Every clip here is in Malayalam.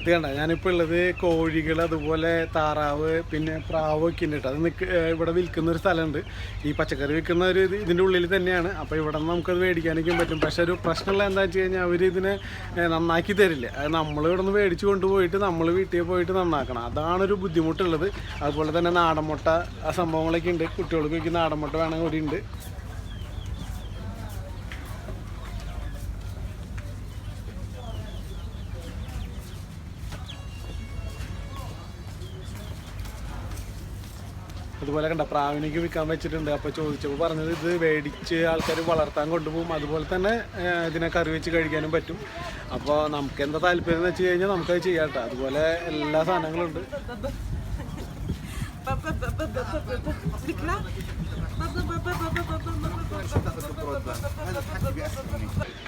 ഇത് കണ്ട ഞാനിപ്പോൾ ഉള്ളത് കോഴികൾ, അതുപോലെ താറാവ്, പിന്നെ പ്രാവൊക്കെ ഉണ്ട് കേട്ടോ. അത് ഇവിടെ വിൽക്കുന്ന ഒരു സ്ഥലമുണ്ട്. ഈ പച്ചക്കറി വിൽക്കുന്ന ഒരു ഇതിൻ്റെ ഉള്ളിൽ തന്നെയാണ്. അപ്പോൾ ഇവിടെ നിന്ന് നമുക്കത് മേടിക്കാനൊക്കെ പറ്റും. പക്ഷെ ഒരു പ്രശ്നമുള്ള എന്താണെന്ന് വെച്ച് കഴിഞ്ഞാൽ അവർ ഇതിനെ നന്നാക്കി തരില്ല. അത് നമ്മൾ ഇവിടെ നിന്ന് മേടിച്ച് കൊണ്ടുപോയിട്ട് നമ്മൾ വീട്ടിൽ പോയിട്ട് നന്നാക്കണം. അതാണൊരു ബുദ്ധിമുട്ടുള്ളത്. അതുപോലെ തന്നെ നാടൻ മുട്ട ആ സംഭവങ്ങളൊക്കെ ഉണ്ട്. കുട്ടികൾക്കൊക്കെ നാടൻ മുട്ട വേണമെങ്കിൽ ഇവിടെ ഉണ്ട്. അതുപോലെ കണ്ട പ്രാവിനേക്ക് വിൽക്കാൻ വെച്ചിട്ടുണ്ട്. അപ്പോൾ ചോദിച്ചപ്പോൾ പറഞ്ഞത് ഇത് മേടിച്ച് ആൾക്കാർ വളർത്താൻ കൊണ്ടുപോകും. അതുപോലെ തന്നെ ഇതിനെ കറി വെച്ച് കഴിക്കാനും പറ്റും. അപ്പോൾ നമുക്ക് എന്താ താല്പര്യം എന്ന് വെച്ച് കഴിഞ്ഞാൽ നമുക്കത് ചെയ്യാം കേട്ടോ. അതുപോലെ എല്ലാ സാധനങ്ങളും ഉണ്ട്.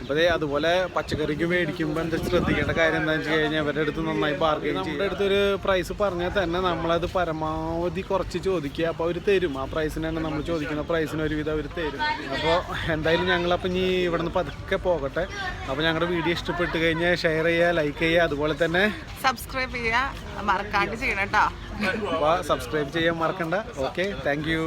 അപ്പോൾ അതുപോലെ പച്ചക്കറിക്ക് മേടിക്കുമ്പോൾ എന്താ ശ്രദ്ധിക്കേണ്ട കാര്യം എന്താണെന്ന് വെച്ച് കഴിഞ്ഞാൽ അവരുടെ അടുത്ത് നന്നായി ബാർഗെയിൻ ചെയ്യും. നമ്മുടെ അടുത്തൊരു പ്രൈസ് പറഞ്ഞാൽ തന്നെ നമ്മളത് പരമാവധി കുറച്ച് ചോദിക്കുക. അപ്പോൾ അവർ തരും. ആ പ്രൈസിന് തന്നെ നമ്മൾ ചോദിക്കുന്ന പ്രൈസിന് ഒരുവിധം അവർ തരും. അപ്പോൾ എന്തായാലും ഞങ്ങളപ്പോൾ ഇനി ഇവിടെ നിന്ന് പതുക്കെ പോകട്ടെ. അപ്പോൾ ഞങ്ങളുടെ വീഡിയോ ഇഷ്ടപ്പെട്ട് കഴിഞ്ഞാൽ ഷെയർ ചെയ്യുക, ലൈക്ക് ചെയ്യുക, അതുപോലെ തന്നെ സബ്സ്ക്രൈബ് ചെയ്യുക മറക്കാണ്ട് ചെയ്യണം കേട്ടോ. അപ്പോൾ സബ്സ്ക്രൈബ് ചെയ്യാൻ മറക്കണ്ട. Okay, thank you.